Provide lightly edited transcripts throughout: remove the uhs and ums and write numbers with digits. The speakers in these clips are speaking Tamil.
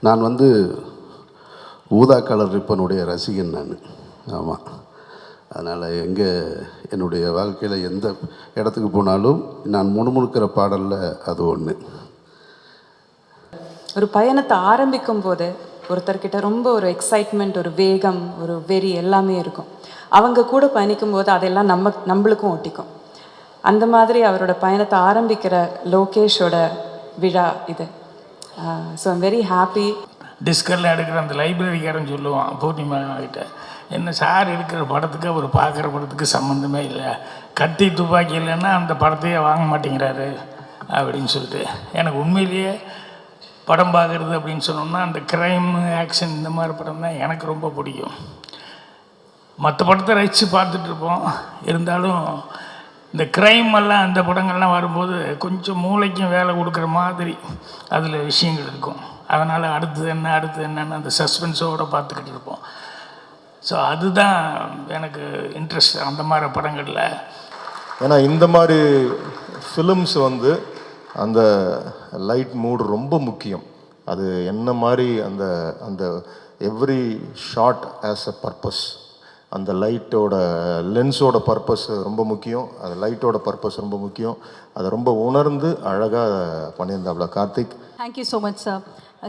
நான் ஊதா கலர் ரிப்பனுடைய ரசிகன் நான். ஆமாம், அதனால் என்னுடைய வாழ்க்கையில் எந்த இடத்துக்கு போனாலும் நான் முணுமுணுக்கிற பாடலில் அது ஒன்று. ஒரு பயணத்தை ஆரம்பிக்கும் போது ஒருத்தர்கிட்ட ரொம்ப ஒரு எக்ஸைட்மெண்ட், ஒரு வேகம், ஒரு வெறி எல்லாமே இருக்கும். அவங்க கூட பயணிக்கும் போது அதெல்லாம் நம்மளுக்கும் ஒட்டிக்கும். அந்த மாதிரி அவரோட பயணத்தை ஆரம்பிக்கிற லோகேஷோட விழா இது. So I'm very happy. டிஸ்கரில் எடுக்கிற அந்த லைப்ரரிக்காரன் சொல்லுவான் பூர்ணிமா கிட்ட, என்ன சார் எடுக்கிற படத்துக்கு அவர் பார்க்குற படத்துக்கு சம்மந்தமே இல்லை, கத்தி துப்பாக்கி இல்லைன்னா அந்த படத்தையே வாங்க மாட்டேங்கிறாரு அப்படின்னு சொல்லிட்டு. எனக்கு உண்மையிலேயே படம் பார்க்குறது அப்படின்னு சொன்னோம்னா அந்த க்ரைம், ஆக்ஷன் இந்த மாதிரி படம் தான் எனக்கு ரொம்ப பிடிக்கும். மற்ற படத்தை ரசித்து பார்த்துட்ருப்போம், இருந்தாலும் இந்த க்ரைம் எல்லாம் அந்த படங்கள்லாம் வரும்போது கொஞ்சம் மூளைக்கும் வேலை கொடுக்குற மாதிரி அதில் விஷயங்கள் இருக்கும். அதனால் அடுத்தது என்னன்னு அந்த சஸ்பென்ஸோடு பார்த்துக்கிட்டு இருப்போம். ஸோ அதுதான் எனக்கு இன்ட்ரெஸ்ட் அந்த மாதிரி படங்களில். ஏன்னா இந்த மாதிரி ஃபிலிம்ஸ் அந்த லைட் மூடு ரொம்ப முக்கியம். அது என்ன மாதிரி அந்த அந்த every shot as a purpose, அந்த லைட்டோட லென்ஸோட பர்பஸ் ரொம்ப முக்கியம், அது லைட்டோட பர்பஸ் ரொம்ப முக்கியம். அதை ரொம்ப உணர்ந்து அழகாக பண்ணியிருந்தாப்புல Karthik. Thank you so much sir.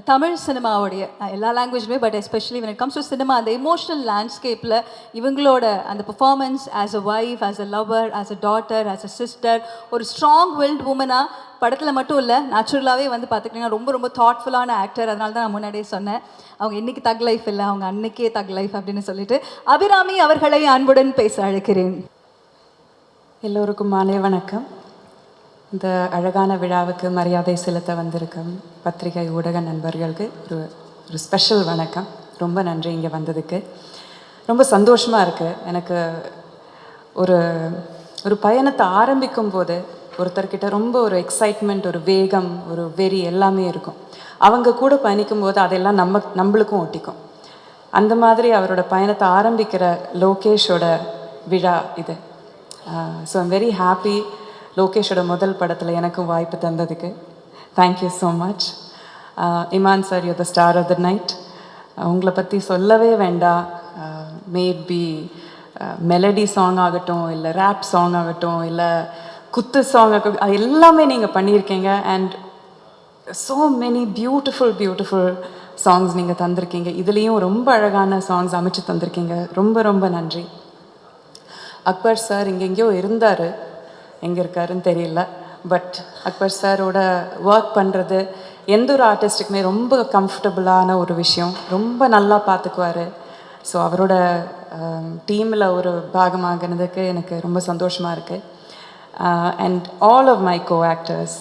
Tamil சினிமாவுடைய எல்லா லாங்குவேஜுமே, but especially when it comes to cinema, அந்த எமோஷ்னல் லேண்ட்ஸ்கேப்பில் இவங்களோட அந்த performance as a wife, as a lover, as a daughter, as a sister, ஒரு ஸ்ட்ராங் வில்ட் உமனாக படத்தில் மட்டும் இல்லை நேச்சுரலாகவே பார்த்துக்கிட்டிங்கன்னா ரொம்ப ரொம்ப தாட்ஃபுல்லான ஆக்டர். அதனால தான் நான் முன்னாடியே சொன்னேன், அவங்க இன்றைக்கி தக் லைஃப் இல்லை, அவங்க அன்னைக்கே தக் லைஃப் அப்படின்னு சொல்லிட்டு. அபிராமி அவர்களை அன்புடன் பேச அழைக்கிறேன். எல்லோருக்கும் மாலை வணக்கம். இந்த அழகான விழாவுக்கு மரியாதை செலுத்த வந்திருக்கும் பத்திரிகை ஊடக நண்பர்களுக்கு ஒரு ஸ்பெஷல் வணக்கம். ரொம்ப நன்றி இங்கே வந்ததுக்கு. ரொம்ப சந்தோஷமாக இருக்குது எனக்கு. ஒரு பயணத்தை ஆரம்பிக்கும் போது ஒருத்தர்கிட்ட ரொம்ப ஒரு எக்ஸைட்மெண்ட், ஒரு வேகம், ஒரு வெறி எல்லாமே இருக்கும். அவங்க கூட பயணிக்கும் போது அதெல்லாம் நம்மளுக்கும் ஒட்டிக்கும். அந்த மாதிரி அவரோட பயணத்தை ஆரம்பிக்கிற லோகேஷோட விழா இது. So I'm very happy. லோகேஷோட முதல் படத்தில் எனக்கும் வாய்ப்பு தந்ததுக்கு thank you so much. Imman sir, you the star of the night. உங்களை பற்றி சொல்லவே வேண்டாம். மேட் பி மெலடி சாங் ஆகட்டும், இல்லை ரேப் சாங் ஆகட்டும், இல்லை குத்து சாங் ஆகட்டும், அது எல்லாமே நீங்கள் பண்ணியிருக்கீங்க. And so many beautiful songs நீங்கள் தந்திருக்கீங்க. இதுலேயும் ரொம்ப அழகான சாங்ஸ் அமைச்சு தந்திருக்கீங்க. ரொம்ப ரொம்ப நன்றி. அக்பர் சார் எங்கெங்கேயோ இருந்தார், எங்கே இருக்காருன்னு தெரியல. பட் அக்பர் சாரோட ஒர்க் பண்ணுறது எந்த ஒரு ஆர்டிஸ்ட்டுக்குமே ரொம்ப கம்ஃபர்டபுளான ஒரு விஷயம். ரொம்ப நல்லா பார்த்துக்குவார். ஸோ அவரோட டீமில் ஒரு பாகமாகினதுக்கு எனக்கு ரொம்ப சந்தோஷமாக இருக்குது. And all of my co actors,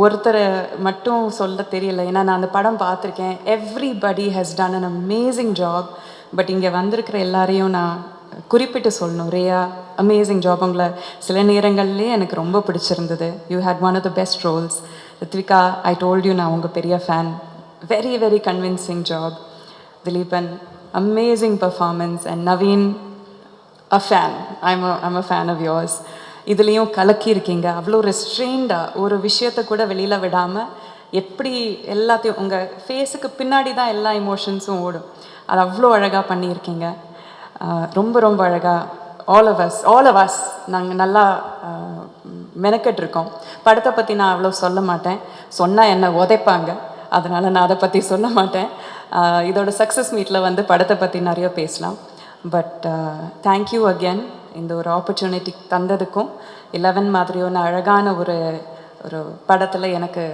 ஒருத்தரை மட்டும் சொல்ல தெரியல, ஏன்னா நான் அந்த படம் பார்த்துருக்கேன். Everybody has done an amazing job. But இங்கே வந்திருக்கிற எல்லாரையும் நான் குறிப்பிட்டு சொல்லணும். Riya, amazing job. உங்களை சில நேரங்கள்லேயே எனக்கு ரொம்ப பிடிச்சிருந்தது. You had one of the best roles. Rithvika, I told you, நான் உங்கள் பெரிய fan. Very very convincing job. Dileepan, amazing performance. And Naveen, a fan. I'm a fan of yours. இதுலேயும் கலக்கியிருக்கீங்க. அவ்வளோ ரெஸ்ட்ரெயின்டாக ஒரு விஷயத்தை கூட வெளியில் விடாமல் எப்படி எல்லாத்தையும் உங்கள் ஃபேஸுக்கு பின்னாடி தான் எல்லா இமோஷன்ஸும் ஓடும். அது அவ்வளோ அழகாக பண்ணியிருக்கீங்க. ரொம்ப ரொம்ப அழகாக ஆல் ஆஃப் அஸ் நாங்கள் நல்லா மெனக்கெட்டிருக்கோம். படத்தை பற்றி நான் அவ்வளோ சொல்ல மாட்டேன், சொன்னால் என்னை உதைப்பாங்க. அதனால் நான் அதை பற்றி சொல்ல மாட்டேன். இதோட சக்ஸஸ் மீட்டில் படத்தை பற்றி நிறைய பேசலாம். பட் தேங்க்யூ அகேன் இந்த ஒரு ஆப்பர்ச்சுனிட்டி தந்ததுக்கும். 11 மாதிரியான அழகான ஒரு படத்தில் எனக்கு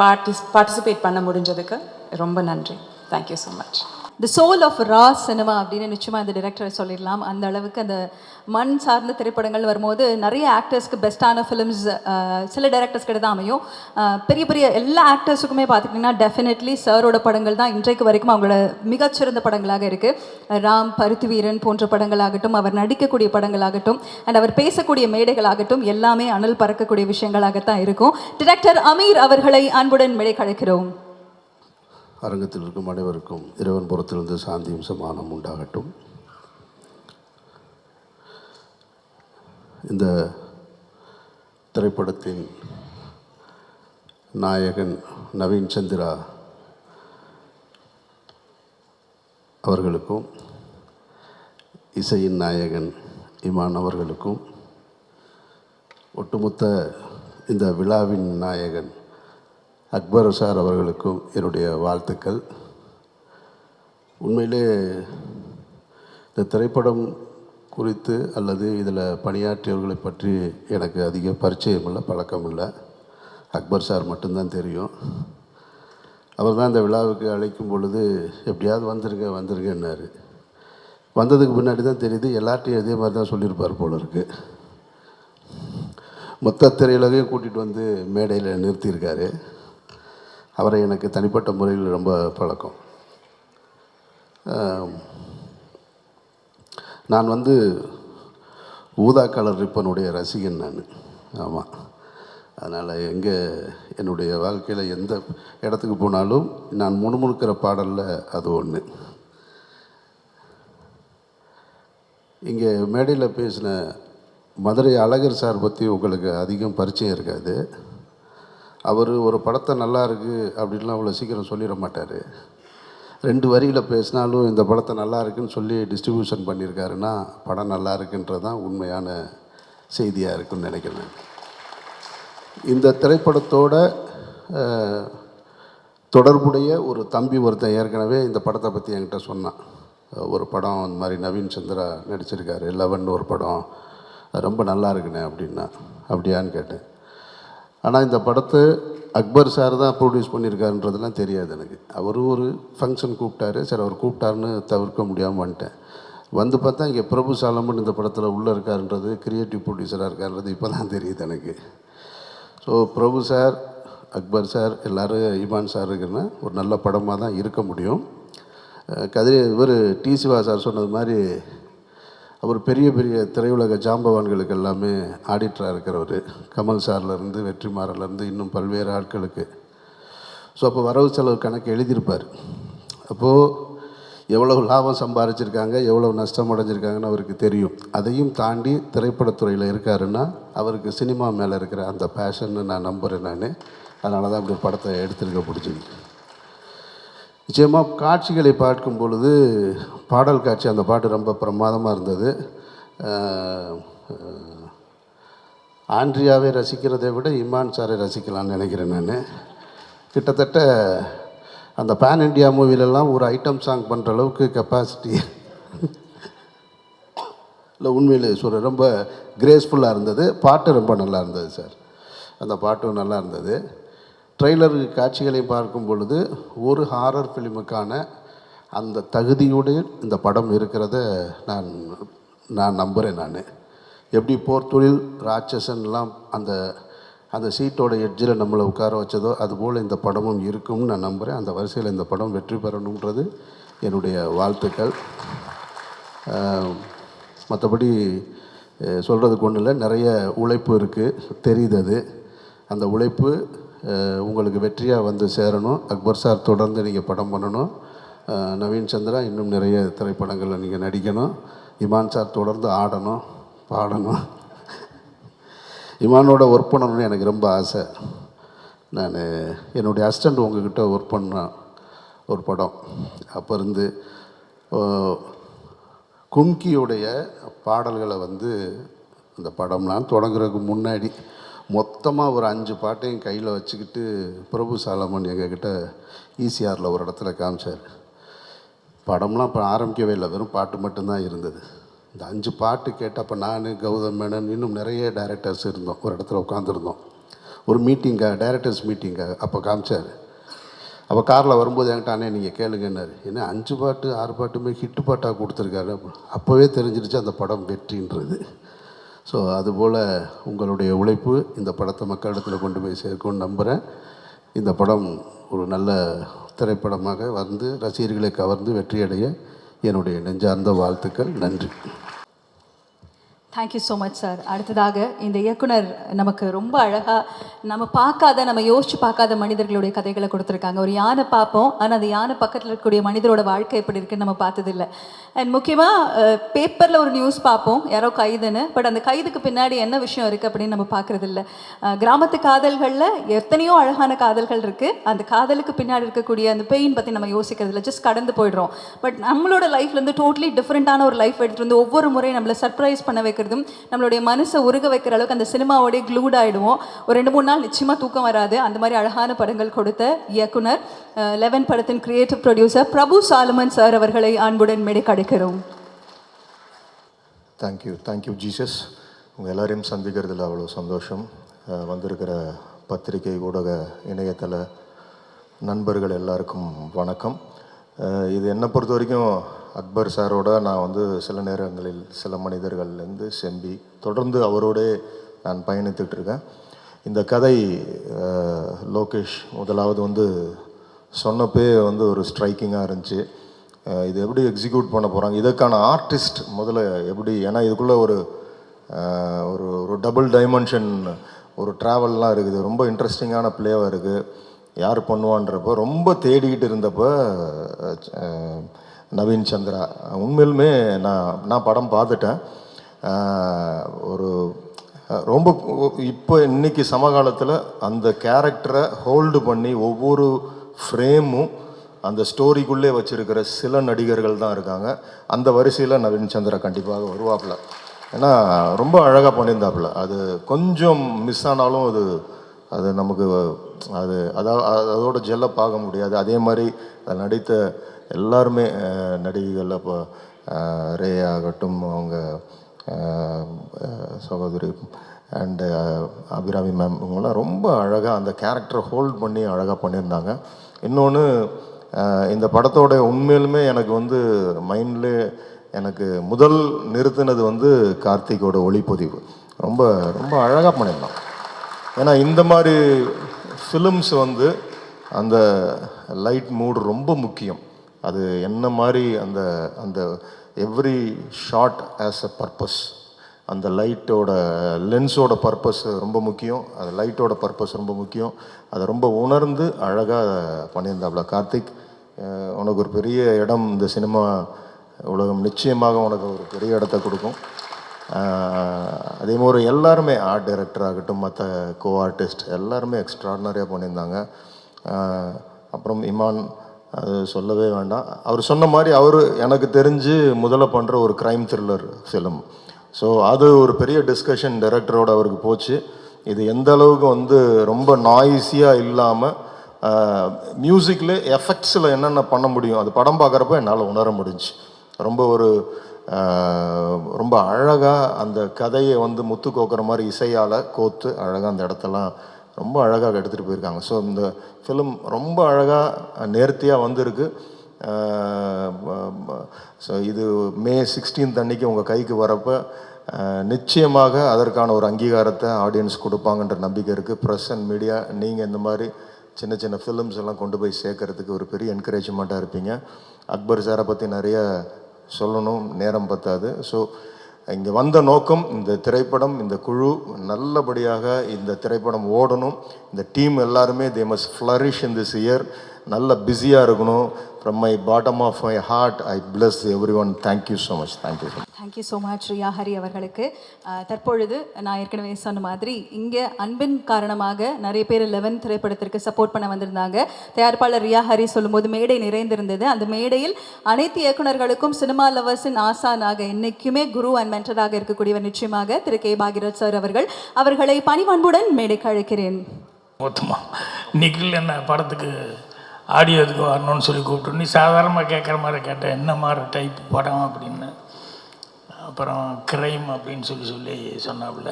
பார்ட்டிசிபேட் பண்ண முடிஞ்சதுக்கு ரொம்ப நன்றி. Thank you so much. The soul of raw cinema அப்படின்னு நிச்சயமாக இந்த டிரெக்டரை சொல்லிடலாம். அந்த அளவுக்கு அந்த மண் சார்ந்த திரைப்படங்கள் வரும்போது நிறைய ஆக்டர்ஸ்க்கு பெஸ்ட்டான ஃபிலிம்ஸ் சில டைரக்டர்ஸ் கிட்ட தான் அமையும். பெரிய பெரிய எல்லா ஆக்டர்ஸுக்குமே பார்த்துக்கிட்டிங்கன்னா டெஃபினெட்லி சாரோட படங்கள் தான் இன்றைக்கு வரைக்கும் அவங்களோட மிகச்சிறந்த படங்களாக இருக்குது. ராம், பருத்தி வீரன் போன்ற படங்களாகட்டும், அவர் நடிக்கக்கூடிய படங்களாகட்டும், அண்ட் அவர் பேசக்கூடிய மேடைகளாகட்டும், எல்லாமே அனல் பறக்கக்கூடிய விஷயங்களாகத்தான் இருக்கும். டிரெக்டர் அமீர் அவர்களை அன்புடன் மேடை கழைக்கிறோம். அரங்கத்தில் இருக்கும் அனைவருக்கும் இறைவன் புறத்திலிருந்து சாந்தியும் சமானம் உண்டாகட்டும். இந்த திரைப்படத்தின் நாயகன் நவீன் சந்திரா அவர்களுக்கும், இசையின் நாயகன் இமான் அவர்களுக்கும், ஒட்டுமொத்த இந்த விழாவின் நாயகன் அக்பர் சார் அவர்களுக்கும் என்னுடைய வாழ்த்துக்கள். உண்மையிலே இந்த திரைப்படம் குறித்து அல்லது இதில் பணியாற்றியவர்களை பற்றி எனக்கு அதிக பரிச்சயம் இல்லை, பழக்கம் இல்லை. அக்பர் சார் மட்டும்தான் தெரியும். அவர் தான் இந்த விழாவுக்கு அழைக்கும் பொழுது எப்படியாவது வந்துருங்கன்னாரு. வந்ததுக்கு பின்னாடி தான் தெரியுது எல்லார்ட்டையும் இதே மாதிரி தான் சொல்லியிருப்பார் போல இருக்கு. மொத்த திரையுலகையும் கூட்டிகிட்டு வந்து மேடையில் நிறுத்தியிருக்காரு. அவரை எனக்கு தனிப்பட்ட முறையில் ரொம்ப பழக்கம். நான் வந்து ஊதா கலர் ரிப்பனுடைய ரசிகன் நான். ஆமாம். அதனால் என்னுடைய வாழ்க்கையில் எந்த இடத்துக்கு போனாலும் நான் முணுமுணுக்கிற பாடலில் அது ஒன்று. இங்கே மேடையில் பேசின மதுரை அழகர் சார் பற்றி உங்களுக்கு அதிகம் பரிச்சயம் இருக்காது. அவர் ஒரு படத்தை நல்லா இருக்குது அப்படின்லாம் அவ்வளோ சீக்கிரம் சொல்லிட மாட்டார். 2 வரியில் பேசினாலும் இந்த படத்தை நல்லா இருக்குன்னு சொல்லி டிஸ்ட்ரிபியூஷன் பண்ணியிருக்காருன்னா படம் நல்லா இருக்குன்றது தான் உண்மையான செய்தியாக இருக்குன்னு நினைக்கிறேன். இந்த திரைப்படத்தோட தொடர்புடைய ஒரு தம்பி ஒருத்தன் ஏற்கனவே இந்த படத்தை பற்றி என்கிட்ட சொன்னான். ஒரு படம் அந்த மாதிரி நவீன் சந்திரா நடிச்சிருக்காரு, 11 ஒரு படம், ரொம்ப நல்லா இருக்குண்ணே அப்படின்னா. அப்படியான்னு கேட்டேன். ஆனால் இந்த படத்தை அக்பர் சார் தான் ப்ரொடியூஸ் பண்ணியிருக்காருன்றதுலாம் தெரியாது எனக்கு. அவர் ஒரு ஃபங்க்ஷன் கூப்பிட்டாரு, சரி அவர் கூப்பிட்டாருன்னு தவிர்க்க முடியாமல் வந்துட்டேன். வந்து பார்த்தா இங்கே பிரபு சாலமன் இந்த படத்தில் உள்ளே இருக்காருன்றது, கிரியேட்டிவ் ப்ரொடியூசராக இருக்காருன்றது இப்போ தான் தெரியுது எனக்கு. ஸோ பிரபு சார், அக்பர் சார், எல்லோரும் இமான் சார் இருக்குன்னா ஒரு நல்ல படமாக தான் இருக்க முடியும். இவர் டி சிவா சார் சொன்னது மாதிரி அவர் பெரிய பெரிய திரையுலக ஜாம்பவான்களுக்கு எல்லாமே ஆடிட்டராக இருக்கிறவர். கமல் சார்லேருந்து வெற்றிமாறலேருந்து இன்னும் பல்வேறு ஆட்களுக்கு. ஸோ அப்போ வரவு செலவு கணக்கு எழுதியிருப்பார். அப்போது எவ்வளவு லாபம் சம்பாதிச்சிருக்காங்க, எவ்வளவு நஷ்டம் அடைஞ்சிருக்காங்கன்னு அவருக்கு தெரியும். அதையும் தாண்டி திரைப்படத்துறையில் இருக்காருன்னா அவருக்கு சினிமா மேலே இருக்கிற அந்த பேஷன்னு நான் நம்புகிறேன் நான். அதனால தான் அப்படி படத்தை எடுத்துருக்க பிடிச்சிது. நிச்சயமாக காட்சிகளை பார்க்கும் பொழுது பாடல் காட்சி, அந்த பாட்டு ரொம்ப பிரமாதமாக இருந்தது. ஆண்ட்ரியாவை ரசிக்கிறதை விட இமான் சாரை ரசிக்கலான்னு நினைக்கிறேன் நான். கிட்டத்தட்ட அந்த பேன் இண்டியா மூவிலெல்லாம் ஒரு ஐட்டம் சாங் பண்ணுற அளவுக்கு கெப்பாசிட்டி இல்லை. உண்மையிலே சொல்கிறேன், ரொம்ப கிரேஸ்ஃபுல்லாக இருந்தது. பாட்டு ரொம்ப நல்லா இருந்தது சார். அந்த பாட்டும் நல்லா இருந்தது. ட்ரெய்லர் காட்சிகளை பார்க்கும் பொழுது ஒரு ஹாரர் ஃபிலிமுக்கான அந்த தகுதியோடு இந்த படம் இருக்கிறத நான் நம்புகிறேன். நான் எப்படி போர்த்தொழில் ராட்சசன்லாம் அந்த சீட்டோட எட்ஜில் நம்மளை உட்கார வச்சதோ அதுபோல் இந்த படமும் இருக்கும்னு நான் நம்புகிறேன். அந்த வரிசையில் இந்த படம் வெற்றி பெறணுன்றது என்னுடைய வாழ்த்துக்கள். மற்றபடி சொல்கிறதுக்கு ஒன்றும் இல்லை, நிறைய உழைப்பு இருக்குது தெரியுது. அந்த உழைப்பு உங்களுக்கு வெற்றியாக வந்து சேரணும். அக்பர் சார் தொடர்ந்து நீங்கள் படம் பண்ணணும். நவீன் சந்திரா இன்னும் நிறைய திரைப்படங்களில் நீங்கள் நடிக்கணும். இமான் சார் தொடர்ந்து ஆடணும், பாடணும். இமானோட ஒர்க் பண்ணணும்னு எனக்கு ரொம்ப ஆசை. நான் என்னுடைய அசிஸ்டண்ட் உங்ககிட்ட ஒர்க் பண்ண ஒரு படம், அப்போ இருந்து கும்கியோடைய பாடல்களை வந்து இந்த படம்லாம் தொடங்குறதுக்கு முன்னாடி மொத்தமாக ஒரு 5 பாட்டையும் கையில் வச்சுக்கிட்டு பிரபு சாலமன் எங்ககிட்ட ஈசிஆரில் ஒரு இடத்துல காமிச்சார். படம்லாம் இப்போ ஆரம்பிக்கவே இல்லை, வெறும் பாட்டு மட்டும்தான் இருந்தது. இந்த 5 பாட்டு கேட்டு அப்போ நான், கௌதம் மேனன், இன்னும் நிறைய டைரக்டர்ஸ் இருந்தோம், ஒரு இடத்துல உட்காந்துருந்தோம். ஒரு மீட்டிங்காக, டைரக்டர்ஸ் மீட்டிங்காக அப்போ காமிச்சார். அப்போ காரில் வரும்போது என்கிட்ட அண்ணே நீங்கள் கேளுங்கன்னாரு. ஏன்னா 5 பாட்டு 6 பாட்டுமே ஹிட்டு பாட்டாக கொடுத்துருக்காரு. அப்போவே தெரிஞ்சிருச்சு அந்த படம் வெற்றின்றது. ஸோ அதுபோல் உங்களுடைய உழைப்பு இந்த படத்தை மக்களிடத்தில் கொண்டு போய் சேர்க்கும்னு நம்புகிறேன். இந்த படம் ஒரு நல்ல திரைப்படமாக வந்து ரசிகர்களை கவர்ந்து வெற்றியடைய என்னுடைய நெஞ்சார்ந்த வாழ்த்துக்கள். நன்றி. Thank you so much sir. அடுத்ததாக இந்த இயக்குனர் நமக்கு ரொம்ப அழகாக நம்ம பார்க்காத, நம்ம யோசிச்சு பார்க்காத மனிதர்களுடைய கதைகளை கொடுத்துருக்காங்க. ஒரு யானை பார்ப்போம், ஆனால் அந்த யானை பக்கத்தில் இருக்கக்கூடிய மனிதரோட வாழ்க்கை எப்படி இருக்குன்னு நம்ம பார்த்ததில்லை. அண்ட் முக்கியமாக பேப்பரில் ஒரு நியூஸ் பார்ப்போம், யாரோ கைதுன்னு. பட் அந்த கைதுக்கு பின்னாடி என்ன விஷயம் இருக்குது அப்படின்னு நம்ம பார்க்குறதில்ல. கிராமத்து காதல்களில் எத்தனையோ அழகான காதல்கள் இருக்குது. அந்த காதலுக்கு பின்னாடி இருக்கக்கூடிய அந்த பெயின் பற்றி நம்ம யோசிக்கிறதில்ல, ஜஸ்ட் கடந்து போயிடுறோம். பட் நம்மளோட லைஃப்லேருந்து டோட்டலி டிஃப்ரெண்ட்டான ஒரு லைஃப் எடுத்துகிட்டு வந்து ஒவ்வொரு முறையும் நம்மளை சர்ப்ரைஸ் பண்ண வைக்கிறதும், நம்மளுடைய மனசை உருக வைக்கிற அளவுக்கு அந்த சினிமாவோடய க்ளூட் ஆகிடுவோம். ஒரு 2-3 நாள் நிச்சயமாக தூக்கம் வராது. அந்த மாதிரி அழகான படங்கள் கொடுத்த இயக்குனர் 11 படத்தின் கிரியேட்டிவ் ப்ரொடியூசர் பிரபு சாலமன் சார் அவர்களை அன்புடன் மேடை கிடைக்கிறோம். Thank you Jesus. உங்கள் எல்லாரையும் சந்திக்கிறதுல அவ்வளோ சந்தோஷம். வந்திருக்கிற பத்திரிகை, ஊடக, இணையதள நண்பர்கள் எல்லாருக்கும் வணக்கம். இது என்னை பொறுத்த வரைக்கும் அக்பர் சாரோட நான் வந்து சில நேரங்களில் சில மனிதர்கள்லேருந்து செம்பி தொடர்ந்து அவரோடே நான் பயணித்துட்டு இருக்கேன். இந்த கதை லோகேஷ் முதலாவது வந்து சொன்னப்பே வந்து ஒரு ஸ்ட்ரைக்கிங்காக இருந்துச்சு. இது எப்படி எக்ஸிக்யூட் பண்ண போகிறாங்க, இதற்கான ஆர்டிஸ்ட் முதல்ல எப்படி, ஏன்னா இதுக்குள்ளே ஒரு ஒரு டபுள் டைமென்ஷன் ஒரு ட்ராவல்லாம் இருக்குது. ரொம்ப இன்ட்ரெஸ்டிங்கான பிளேவாக இருக்குது. யார் பண்ணுவான்றப்போ ரொம்ப தேடிக்கிட்டு இருந்தப்போ நவீன் சந்திரா உண்மையிலுமே நான் படம் பார்த்துட்டேன். ஒரு ரொம்ப இப்போ இன்றைக்கி சமகாலத்தில் அந்த கேரக்டரை ஹோல்டு பண்ணி ஒவ்வொரு ஃப்ரேமும் அந்த ஸ்டோரிக்குள்ளே வச்சுருக்கிற சில நடிகர்கள் தான் இருக்காங்க. அந்த வரிசையில் நவீன் சந்திரா கண்டிப்பாக வருவாப்புல. ஏன்னா ரொம்ப அழகாக பண்ணியிருந்தாப்புல. அது கொஞ்சம் மிஸ் ஆனாலும் அது நமக்கு அதோட ஜெல்லை பார்க்க முடியாது. அதே மாதிரி அதை நடித்த எல்லாருமே நடிகைகள், இப்போ ரே ஆகட்டும், அவங்க சகோதரி அண்டு அபிராமி மேம், இவங்களாம் ரொம்ப அழகாக அந்த கேரக்டரை ஹோல்ட் பண்ணி அழகாக பண்ணியிருந்தாங்க. இன்னொன்று, இந்த படத்தோட உண்மையிலுமே எனக்கு வந்து மைண்ட்லே எனக்கு முதல் நிறுத்தினது வந்து கார்த்திகோட ஒளிப்பதிவு. ரொம்ப ரொம்ப அழகாக பண்ணியிருந்தான். ஏன்னா இந்த மாதிரி ஃபிலிம்ஸ் வந்து அந்த லைட் மூடு ரொம்ப முக்கியம். அது என்ன மாதிரி அந்த every shot as a purpose, அந்த லைட்டோட லென்ஸோட பர்பஸ் ரொம்ப முக்கியம், அது லைட்டோட பர்பஸ் ரொம்ப முக்கியம். அதை ரொம்ப உணர்ந்து அழகாக பண்ணியிருந்தாப்புல கார்த்திக். உனக்கு ஒரு பெரிய இடம் இந்த சினிமா உலகம் நிச்சயமாக உனக்கு ஒரு பெரிய இடத்த கொடுக்கும். அதே மாதிரி எல்லாருமே ஆர்ட் டைரக்டர் ஆகட்டும், மற்ற கோ ஆர்டிஸ்ட் எல்லாருமே எக்ஸ்ட்ராடினரியாக பண்ணியிருந்தாங்க. அப்புறம் இமான், அது சொல்லவே வேண்டாம். அவர் சொன்ன மாதிரி அவர் எனக்கு தெரிஞ்சு முதல்ல பண்ணுற ஒரு க்ரைம் த்ரில்லர் ஃபிலிம். ஸோ அது ஒரு பெரிய டிஸ்கஷன் டைரக்டரோட அவருக்கு போச்சு. இது எந்த அளவுக்கு வந்து ரொம்ப நாய்ஸியாக இல்லாமல் மியூசிக்கில் எஃபெக்ட்ஸில் என்னென்ன பண்ண முடியும், அது படம் பார்க்குறப்ப என்னால் உணர முடிஞ்சு. ரொம்ப அழகாக அந்த கதையை வந்து முத்து கோக்குற மாதிரி இசையால் கோத்து அழகாக அந்த இடத்தெல்லாம் ரொம்ப அழகாக எடுத்துகிட்டு போயிருக்காங்க. ஸோ இந்த ஃபிலிம் ரொம்ப அழகாக நேர்த்தியாக வந்திருக்கு. ஸோ இது May 16 அன்னைக்கு உங்கள் கைக்கு வரப்போ நிச்சயமாக அதற்கான ஒரு அங்கீகாரத்தை ஆடியன்ஸ் கொடுப்பாங்கன்ற நம்பிக்கை இருக்குது. ப்ரெஸ் அண்ட் மீடியா, நீங்கள் இந்த மாதிரி சின்ன சின்ன ஃபிலிம்ஸ் எல்லாம் கொண்டு போய் சேர்க்கறதுக்கு ஒரு பெரிய என்கரேஜ்மெண்ட்டாக இருப்பீங்க. அக்பர் சாரை பற்றி நிறைய சொல்லணும், நேரம் பத்தாது. ஸோ இங்கே வந்த நோக்கம், இந்த திரைப்படம், இந்த குழு நல்லபடியாக இந்த திரைப்படம் ஓடணும். இந்த டீம் எல்லாருமே they must flourish in this year. நல்ல பிஸியாக இருக்கணும். From my bottom of my heart I bless every one. Thank you so much. Thank you so much Riya Hari அவர்களுக்கு. தற்பொழுது நான் ஏற்கனவே சொன்ன மாதிரி இங்கே அன்பின் காரணமாக நிறைய பேர் 11 திரைப்படத்திற்கு சப்போர்ட் பண்ண வந்திருந்தாங்க. தயாரிப்பாளர் ரியா ஹரி சொல்லும்போது மேடை நிறைந்திருந்தது. அந்த மேடையில் அனைத்து இயக்குநர்களுக்கும் சினிமா லவர்ஸின் ஆசானாக என்றைக்குமே குரு அண்ட் மென்டராக இருக்கக்கூடியவர் நிச்சயமாக திரு கே பாகிரத் சார் அவர்களை பணிவன்புடன் மேடைக்கு அழைக்கிறேன். மொத்தமாக நிக்கில் என்ன படத்துக்கு ஆடியோ இதுக்கு வரணும்னு சொல்லி கூப்பிட்டு, நீ சாதாரணமாக கேட்குற மாதிரி கேட்டேன், என்ன மாதிரி டைப் படம் அப்படின்னு. அப்புறம் க்ரைம் அப்படின்னு சொல்லி சொன்னாப்புல.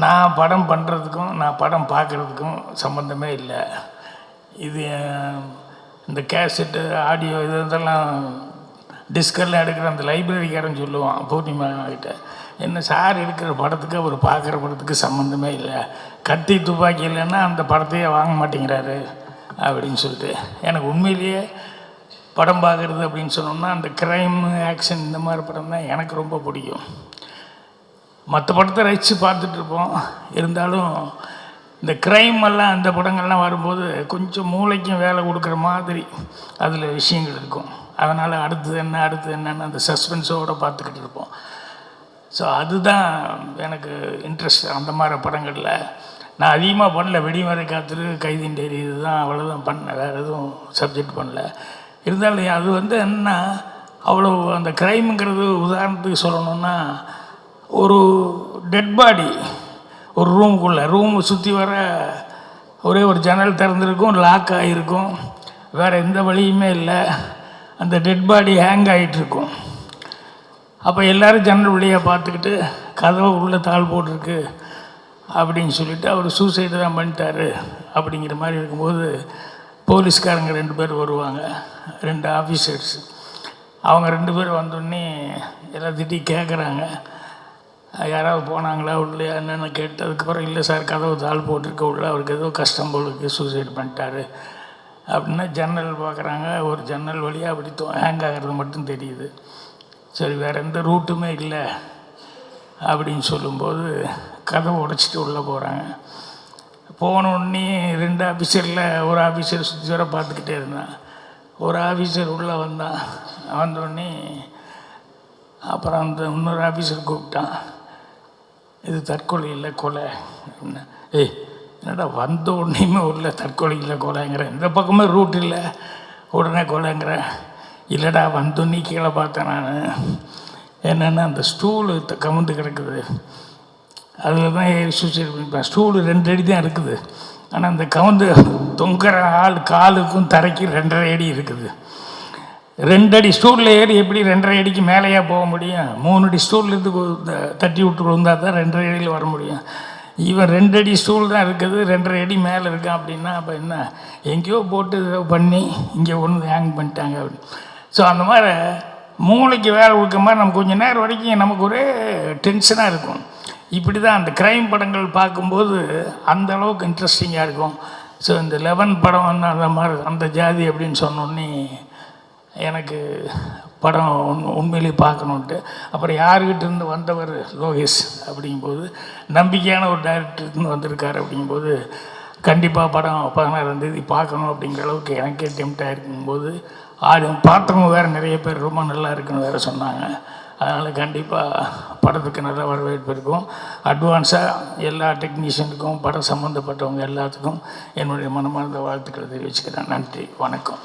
நான் படம் பண்ணுறதுக்கும் நான் படம் பார்க்குறதுக்கும் சம்மந்தமே இல்லை. இது இந்த கேசட்டு ஆடியோ இதெல்லாம் டிஸ்கெல்லாம் எடுக்கிற அந்த லைப்ரரிக்காரன் சொல்லுவான் பூர்ணிமா கிட்ட, என்ன சார் இருக்கிற படத்துக்கு அவர் பார்க்குற படத்துக்கு சம்மந்தமே இல்லை, கத்தி துப்பாக்கி இல்லைன்னா அந்த படத்தையே வாங்க மாட்டேங்கிறாரு அப்படின்னு சொல்லிட்டு. எனக்கு உண்மையிலேயே படம் பார்க்குறது அப்படின்னு சொன்னோம்னா அந்த க்ரைம், ஆக்ஷன் இந்த மாதிரி படம் தான் எனக்கு ரொம்ப பிடிக்கும். மற்ற படத்தை ரசித்து பார்த்துட்ருப்போம். இருந்தாலும் இந்த க்ரைம் எல்லாம் அந்த படங்கள்லாம் வரும்போது கொஞ்சம் மூளைக்கும் வேலை கொடுக்குற மாதிரி அதில் விஷயங்கள் இருக்கும். அதனால் அடுத்தது என்னன்னு அந்த சஸ்பென்ஸோடு பார்த்துக்கிட்டு இருப்போம். ஸோ அதுதான் எனக்கு இன்ட்ரெஸ்ட் அந்த மாதிரி படங்களில். நான் அதிகமாக பண்ணல, வெடிமறை காத்துரு, கைதின் டைரி, இதுதான் அவ்வளோதான் பண்ணேன், வேறு எதுவும் சப்ஜெக்ட் பண்ணல. இருந்தாலும் அது என்னன்னா அவ்வளோ அந்த க்ரைமுங்கிறது உதாரணத்துக்கு சொல்லணுன்னா, ஒரு டெட் பாடி ஒரு ரூம் சுற்றி வர ஒரே ஒரு ஜன்னல் திறந்துருக்கும், லாக் ஆகிருக்கும், வேறு எந்த வழியுமே இல்லை. அந்த டெட் பாடி ஹேங் ஆகிட்டுருக்கும். அப்போ எல்லோரும் ஜன்னல் வழியாக பார்த்துக்கிட்டு கதவை உள்ளே தாள் போட்டிருக்கு அப்படின்னு சொல்லிவிட்டு அவர் சூசைடு தான் பண்ணிட்டாரு அப்படிங்கிற மாதிரி இருக்கும்போது போலீஸ்காரங்க 2 பேர் வருவாங்க, 2 ஆஃபீஸர்ஸ். அவங்க 2 பேர் வந்தோடனே எல்லாத்திட்டையும் கேட்குறாங்க, யாராவது போனாங்களா உள்ளே என்னென்னு கேட்டதுக்கப்புறம், இல்லை சார் கதவு தாள் போட்டிருக்க உள்ள, அவருக்கு ஏதோ கஷ்டம் போலுக்கு சூசைடு பண்ணிட்டாரு அப்படின்னா ஜன்னல் பார்க்குறாங்க. ஒரு ஜன்னல் வழியாக அப்படி ஹேங் ஆகிறது மட்டும் தெரியுது. சரி, வேறு எந்த ரூட்டுமே இல்லை அப்படின்னு சொல்லும்போது கதவை உடைச்சிட்டு உள்ளே போகிறாங்க. போனோடனே 2 ஆஃபீஸரில் ஒரு ஆஃபீஸர் சுற்றி வர பார்த்துக்கிட்டே இருந்தான். ஒரு ஆஃபீஸர் உள்ளே வந்தோடனே அப்புறம் அந்த இன்னொரு ஆஃபீஸர் கூப்பிட்டான், இது தற்கொலை இல்லை கொலை அப்படின்னா. என்னடா வந்த உடனேயுமே உள்ள தற்கொலை இல்லை கொலைங்கிற, இந்த பக்கமே ரூட் இல்லை உடனே கொலைங்கிற. இல்லைடா வந்தோடனே கீழே பார்த்தேன் நான், என்னென்னா அந்த ஸ்டூலு கமுந்து கிடக்குது, அதில் தான் ஏறி சூசைட் பண்ணிப்பேன். ஸ்டூலு 2 அடி தான் இருக்குது, ஆனால் அந்த கவுந்து தொங்குற காலுக்கும் தரைக்கு 2.5 அடி இருக்குது. 2 அடி ஸ்டூலில் ஏறி எப்படி 2.5 அடிக்கு மேலேயா போக முடியும்? 3 அடி ஸ்டூல்லேருந்து தட்டி விட்டு விழுந்தால் தான் 2.5 அடியில் வர முடியும். இவன் 2 அடி ஸ்டூல் தான் இருக்குது, 2.5 அடி மேலே இருக்கான். அப்படின்னா அப்போ என்ன, எங்கேயோ போட்டு இதை பண்ணி இங்கே ஒன்று ஹேங் பண்ணிட்டாங்க அப்படின்னு. ஸோ அந்த மாதிரி மூளைக்கு வேலை கொடுக்க மாதிரி நம்ம கொஞ்சம் நேரம் வரைக்கும் நமக்கு ஒரே டென்ஷனாக இருக்கும். இப்படி தான் அந்த க்ரைம் படங்கள் பார்க்கும்போது அந்த அளவுக்கு இன்ட்ரெஸ்டிங்காக இருக்கும். ஸோ இந்த 11 படம் அந்த மாதிரி அந்த ஜாதி அப்படின்னு சொன்னோடனே எனக்கு படம் உண்மையிலே பார்க்கணுன்ட்டு. அப்புறம் யாருக்கிட்ட இருந்து வந்தவர் லோகேஷ் அப்படிங்கும்போது, நம்பிக்கையான ஒரு டைரக்டர்லேருந்து வந்திருக்காரு அப்படிங்கும்போது கண்டிப்பாக படம் 16ஆம் தேதி பார்க்கணும் அப்படிங்கிற அளவுக்கு எனக்கே டெம்ப்டாக இருக்கும்போது, பார்த்தவங்க வேறு நிறைய பேர் ரொம்ப நல்லா இருக்குன்னு வேறு சொன்னாங்க. அதனால் கண்டிப்பாக படத்துக்கு நல்ல வரவேற்பு இருக்கும். அட்வான்ஸாக எல்லா டெக்னீஷியனுக்கும் படம் சம்மந்தப்பட்டவங்க எல்லாத்துக்கும் என்னுடைய மனமார்ந்த வாழ்த்துக்களை தெரிவிச்சுக்கிறேன். நன்றி, வணக்கம்.